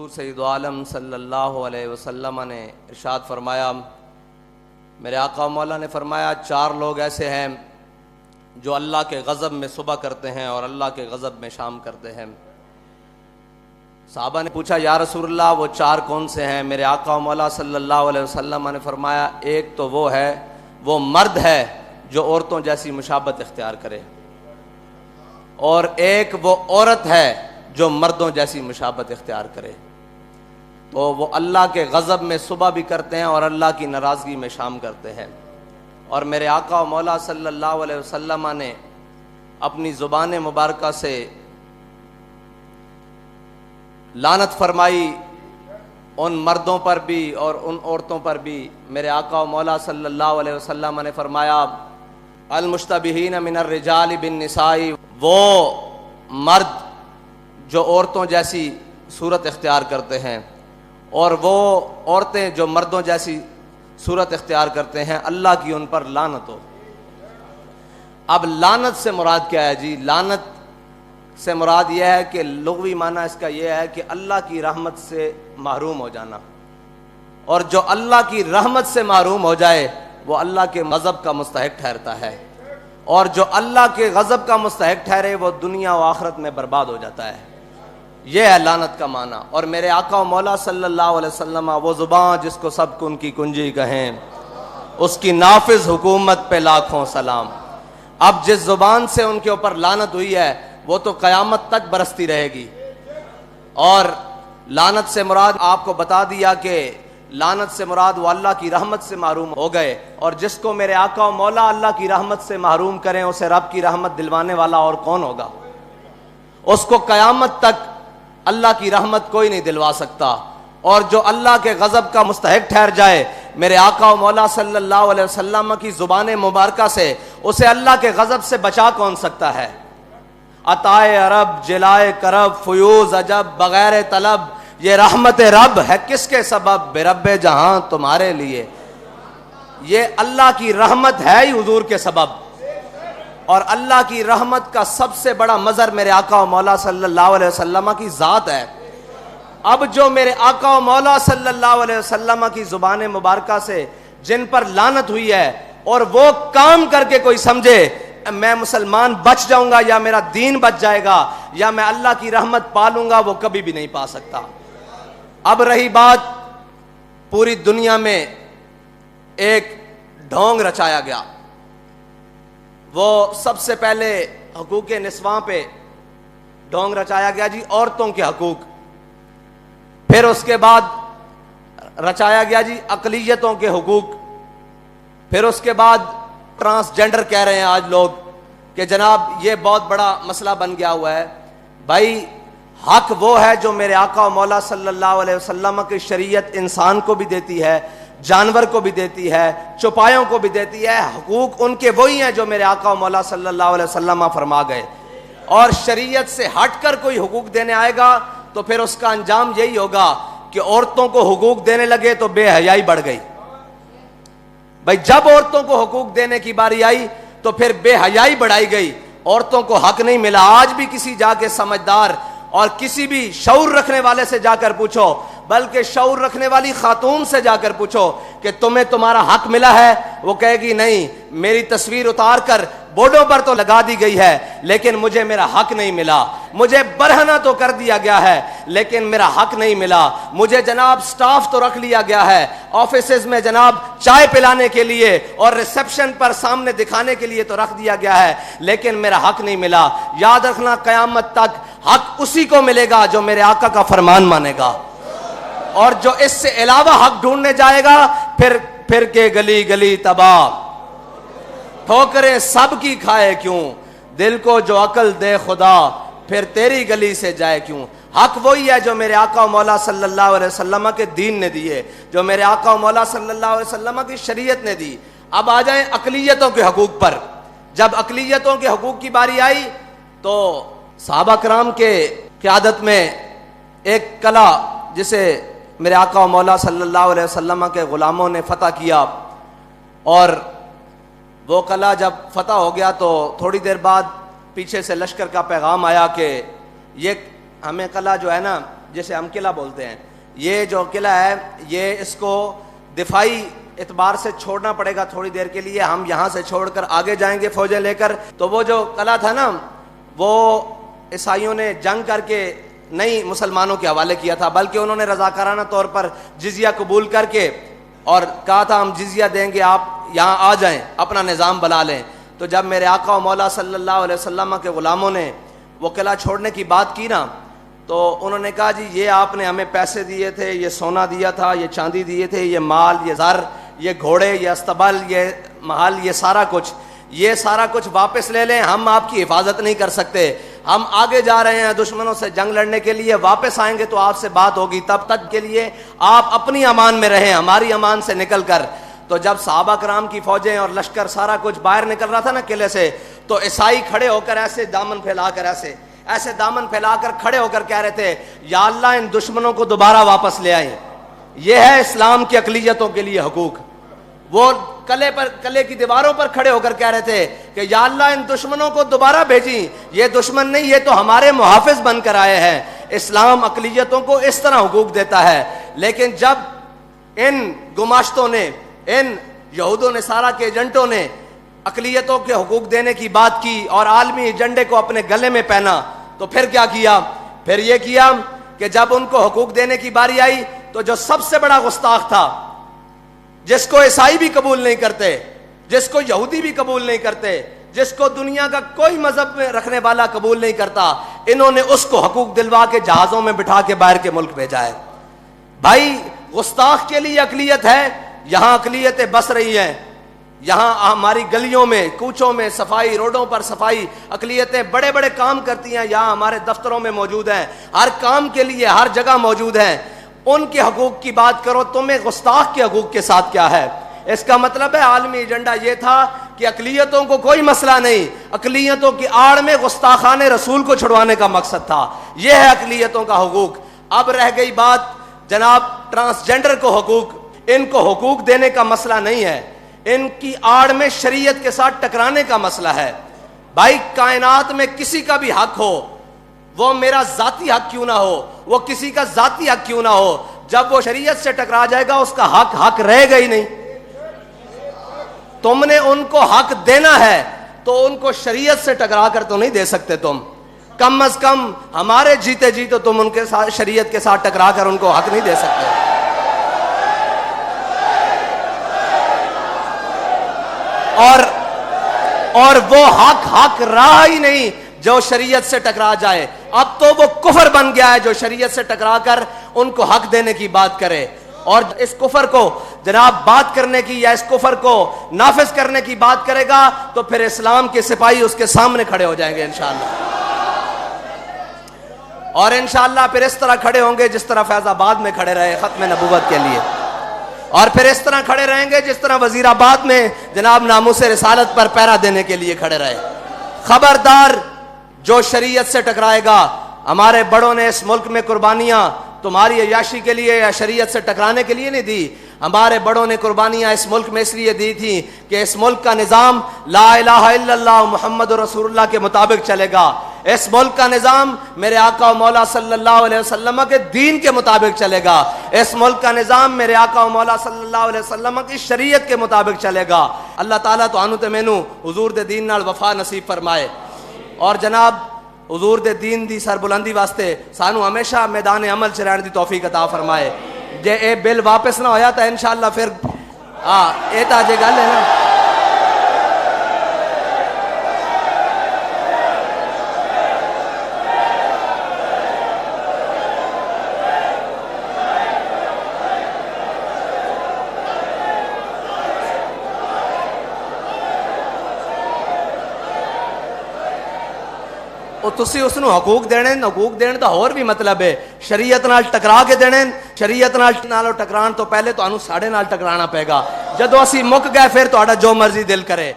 حضور سید عالم صلی اللہ علیہ وسلم نے ارشاد فرمایا، میرے آقا مولا نے فرمایا 4 لوگ ایسے ہیں جو اللہ کے غضب میں صبح کرتے ہیں اور اللہ کے غضب میں شام کرتے ہیں۔ صحابہ نے پوچھا یا رسول اللہ وہ 4 کون سے ہیں؟ میرے آقا مولا صلی اللہ علیہ وسلم نے فرمایا ایک تو وہ مرد ہے جو عورتوں جیسی مشابت اختیار کرے، اور ایک وہ عورت ہے جو مردوں جیسی مشابت اختیار کرے۔ تو وہ اللہ کے غضب میں صبح بھی کرتے ہیں اور اللہ کی ناراضگی میں شام کرتے ہیں۔ اور میرے آقا و مولا صلی اللہ علیہ وسلم نے اپنی زبان مبارکہ سے لعنت فرمائی ان مردوں پر بھی اور ان عورتوں پر بھی۔ میرے آقا و مولا صلی اللہ علیہ وسلم نے فرمایا المشتبہین من الرجال بالنساء، وہ مرد جو عورتوں جیسی صورت اختیار کرتے ہیں اور وہ عورتیں جو مردوں جیسی صورت اختیار کرتے ہیں، اللہ کی ان پر لعنت ہو۔ اب لعنت سے مراد کیا ہے جی؟ لعنت سے مراد یہ ہے کہ لغوی معنی اس کا یہ ہے کہ اللہ کی رحمت سے محروم ہو جانا، اور جو اللہ کی رحمت سے محروم ہو جائے وہ اللہ کے غضب کا مستحق ٹھہرتا ہے، اور جو اللہ کے غضب کا مستحق ٹھہرے وہ دنیا و آخرت میں برباد ہو جاتا ہے۔ یہ ہے لعنت کا معنی۔ اور میرے آقا و مولا صلی اللہ علیہ وسلم وہ زبان جس کو سب کن کی کنجی کہیں، اس کی نافذ حکومت پہ لاکھوں سلام۔ اب جس زبان سے ان کے اوپر لعنت ہوئی ہے وہ تو قیامت تک برستی رہے گی۔ اور لعنت سے مراد آپ کو بتا دیا کہ لعنت سے مراد وہ اللہ کی رحمت سے محروم ہو گئے، اور جس کو میرے آقا و مولا اللہ کی رحمت سے محروم کریں اسے رب کی رحمت دلوانے والا اور کون ہوگا؟ اس کو قیامت تک اللہ کی رحمت کوئی نہیں دلوا سکتا، اور جو اللہ کے غضب کا مستحق ٹھہر جائے میرے آقا و مولا صلی اللہ علیہ وسلم کی زبان مبارکہ سے اسے اللہ کے غضب سے بچا کون سکتا ہے؟ عطائے عرب، جلائے کرب، فیوز عجب، بغیر طلب، یہ رحمت رب ہے کس کے سبب؟ بے رب جہاں تمہارے لیے۔ یہ اللہ کی رحمت ہے ہی حضور کے سبب، اور اللہ کی رحمت کا سب سے بڑا مظہر میرے آقا و مولا صلی اللہ علیہ وسلم کی ذات ہے۔ اب جو میرے آقا و مولا صلی اللہ علیہ وسلم کی زبان مبارکہ سے جن پر لعنت ہوئی ہے، اور وہ کام کر کے کوئی سمجھے میں مسلمان بچ جاؤں گا یا میرا دین بچ جائے گا یا میں اللہ کی رحمت پالوں گا، وہ کبھی بھی نہیں پا سکتا۔ اب رہی بات، پوری دنیا میں ایک ڈھونگ رچایا گیا۔ وہ سب سے پہلے حقوق نسواں پہ ڈھونگ رچایا گیا جی، عورتوں کے حقوق۔ پھر اس کے بعد رچایا گیا جی اقلیتوں کے حقوق۔ پھر اس کے بعد ٹرانسجینڈر کہہ رہے ہیں آج لوگ کہ جناب یہ بہت بڑا مسئلہ بن گیا ہوا ہے۔ بھائی حق وہ ہے جو میرے آقا و مولا صلی اللہ علیہ وسلم کی شریعت انسان کو بھی دیتی ہے، جانور کو بھی دیتی ہے، چوپایوں کو بھی دیتی ہے۔ حقوق ان کے وہی ہیں جو میرے آقا و مولا صلی اللہ علیہ وسلم فرما گئے، اور شریعت سے ہٹ کر کوئی حقوق دینے آئے گا تو پھر اس کا انجام یہی ہوگا کہ عورتوں کو حقوق دینے لگے تو بے حیائی بڑھ گئی۔ بھائی جب عورتوں کو حقوق دینے کی باری آئی تو پھر بے حیائی بڑھائی گئی، عورتوں کو حق نہیں ملا۔ آج بھی کسی جا کے سمجھدار اور کسی بھی شعور رکھنے والے سے جا کر پوچھو، بلکہ شعور رکھنے والی خاتون سے جا کر پوچھو کہ تمہیں تمہارا حق ملا ہے، وہ کہے گی نہیں، میری تصویر اتار کر بورڈوں پر تو لگا دی گئی ہے لیکن مجھے میرا حق نہیں ملا۔ مجھے برہنہ تو کر دیا گیا ہے لیکن میرا حق نہیں ملا۔ مجھے جناب سٹاف تو رکھ لیا گیا ہے آفیسز میں، جناب چائے پلانے کے لیے اور ریسپشن پر سامنے دکھانے کے لیے تو رکھ دیا گیا ہے لیکن میرا حق نہیں ملا۔ یاد رکھنا قیامت تک حق اسی کو ملے گا جو میرے آقا کا فرمان مانے گا، اور جو اس سے علاوہ حق ڈھونڈنے جائے گا پھر کے گلی گلی تباہ، ٹھوکریں سب کی کھائے کیوں، دل کو جو عقل دے خدا پھر تیری گلی سے جائے کیوں۔ حق وہی ہے جو میرے آقا و مولا صلی اللہ علیہ وسلم کے دین نے دیے، جو میرے آقا و مولا صلی اللہ علیہ وسلم کی شریعت نے دی۔ اب آ جائیں اقلیتوں کے حقوق پر۔ جب اقلیتوں کے حقوق کی باری آئی تو صحابہ کرام کے قیادت میں ایک قلعہ جسے میرے آقا و مولا صلی اللہ علیہ وسلم کے غلاموں نے فتح کیا، اور وہ قلعہ جب فتح ہو گیا تو تھوڑی دیر بعد پیچھے سے لشکر کا پیغام آیا کہ یہ ہمیں قلعہ جو ہے نا جسے ہم قلعہ بولتے ہیں، یہ جو قلعہ ہے یہ اس کو دفاعی اعتبار سے چھوڑنا پڑے گا تھوڑی دیر کے لیے. ہم یہاں سے چھوڑ کر آگے جائیں گے فوجیں لے کر. تو وہ جو قلعہ تھا نا وہ عیسائیوں نے جنگ کر کے نہیں مسلمانوں کے حوالے کیا تھا، بلکہ انہوں نے رضاکارانہ طور پر جزیہ قبول کر کے اور کہا تھا ہم جزیہ دیں گے، آپ یہاں آ جائیں، اپنا نظام بنا لیں. تو جب میرے آقا و مولا صلی اللہ علیہ وسلم کے غلاموں نے وہ قلعہ چھوڑنے کی بات کی نا تو انہوں نے کہا جی یہ آپ نے ہمیں پیسے دیے تھے، یہ سونا دیا تھا، یہ چاندی دیے تھے، یہ مال، یہ زر، یہ گھوڑے، یہ استبل، یہ محل، یہ سارا کچھ واپس لے لیں، ہم آپ کی حفاظت نہیں کر سکتے. ہم آگے جا رہے ہیں دشمنوں سے جنگ لڑنے کے لیے، واپس آئیں گے تو آپ سے بات ہوگی، تب تک کے لیے آپ اپنی امان میں رہیں، ہماری امان سے نکل کر. تو جب صحابہ کرام کی فوجیں اور لشکر سارا کچھ باہر نکل رہا تھا نا قلعے سے، تو عیسائی کھڑے ہو کر ایسے دامن پھیلا کر ایسے دامن پھیلا کر کھڑے ہو کر کہہ رہے تھے یا اللہ ان دشمنوں کو دوبارہ واپس لے آئیں. یہ ہے اسلام کی اقلیتوں کے لیے حقوق. وہ قلعے کی دیواروں پر کھڑے ہو کر کہہ رہے تھے کہ یا اللہ ان دشمنوں کو دوبارہ بھیجیں، یہ دشمن نہیں، یہ تو ہمارے محافظ بن کر آئے ہیں. اسلام اقلیتوں کو اس طرح حقوق دیتا ہے. لیکن جب ان گماشتوں نے، ان یہود و نصارہ کے ایجنٹوں نے اقلیتوں کے حقوق دینے کی بات کی اور عالمی ایجنڈے کو اپنے گلے میں پہنا تو پھر کیا کیا؟ پھر یہ کیا کہ جب ان کو حقوق دینے کی باری آئی تو جو سب سے بڑا گستاخ تھا، جس کو عیسائی بھی قبول نہیں کرتے، جس کو یہودی بھی قبول نہیں کرتے، جس کو دنیا کا کوئی مذہب میں رکھنے والا قبول نہیں کرتا، انہوں نے اس کو حقوق دلوا کے جہازوں میں بٹھا کے باہر کے ملک بھیجا ہے. بھائی گستاخ کے لیے اقلیت ہے، یہاں اقلیتیں بس رہی ہیں، یہاں ہماری گلیوں میں، کوچوں میں صفائی، روڈوں پر صفائی، اقلیتیں بڑے بڑے کام کرتی ہیں، یہاں ہمارے دفتروں میں موجود ہیں، ہر کام کے لیے ہر جگہ موجود ہیں. ان کے حقوق کی بات کرو، تمہیں گستاخ کے حقوق کے ساتھ کیا ہے؟ اس کا مطلب ہے عالمی ایجنڈا یہ تھا کہ اقلیتوں کو کوئی مسئلہ نہیں، اقلیتوں کی آڑ میں گستاخان رسول کو چھڑوانے کا مقصد تھا. یہ ہے اقلیتوں کا حقوق. اب رہ گئی بات جناب ٹرانسجینڈر کو حقوق. ان کو حقوق دینے کا مسئلہ نہیں ہے، ان کی آڑ میں شریعت کے ساتھ ٹکرانے کا مسئلہ ہے. بھائی کائنات میں کسی کا بھی حق ہو، وہ میرا ذاتی حق کیوں نہ ہو، وہ کسی کا ذاتی حق کیوں نہ ہو، جب وہ شریعت سے ٹکرا جائے گا اس کا حق رہے گا ہی نہیں. تم نے ان کو حق دینا ہے تو ان کو شریعت سے ٹکرا کر تو نہیں دے سکتے. تم کم از کم ہمارے جیتے جی تو تم ان کے ساتھ شریعت کے ساتھ ٹکرا کر ان کو حق نہیں دے سکتے. اور وہ حق رہا ہی نہیں جو شریعت سے ٹکرا جائے. اب تو وہ کفر بن گیا ہے جو شریعت سے ٹکرا کر ان کو حق دینے کی بات کرے. اور اس کفر کو جناب بات کرنے کی یا اس کفر کو نافذ کرنے کی بات کرے گا تو پھر اسلام کے سپاہی اس کے سامنے کھڑے ہو جائیں گے انشاءاللہ. اور انشاءاللہ پھر اس طرح کھڑے ہوں گے جس طرح فیض آباد میں کھڑے رہے ختم نبوت کے لیے، اور پھر اس طرح کھڑے رہیں گے جس طرح وزیر آباد میں جناب ناموس رسالت پر پہرا دینے کے لیے کھڑے رہے. خبردار جو شریعت سے ٹکرائے گا. ہمارے بڑوں نے اس ملک میں قربانیاں تمہاری عیاشی کے لیے یا شریعت سے ٹکرانے کے لیے نہیں دی. ہمارے بڑوں نے قربانیاں اس ملک میں اس لیے دی تھیں کہ اس ملک کا نظام لا الہ الا اللہ محمد رسول اللہ کے مطابق چلے گا. اس ملک کا نظام میرے آقا و مولا صلی اللہ علیہ وسلم کے دین کے مطابق چلے گا. اس ملک کا نظام میرے آقا و مولا صلی اللہ علیہ وسلم کی شریعت کے مطابق چلے گا. اللہ تعالیٰ تو انو تے مینو حضور دے دین نال وفا نصیب فرمائے. اور جناب حضور دے دین دی سربلندی واسطے سانو ہمیشہ میدان عمل چ رہن دی توفیق عطا فرمائے. جے اے بل واپس نہ ہویا تو انشاءاللہ پھر اے تا جے گل ہے نا. تسی اس نو حقوق دین دا اور بھی مطلب ہے شریعت نال ٹکرا کے دینے. شریعت نال ٹکران تو پہلے تو انو ساڑے نال ٹکرانا پے گا. جدو اسی مک گئے پھر تو جو مرضی دل کرے.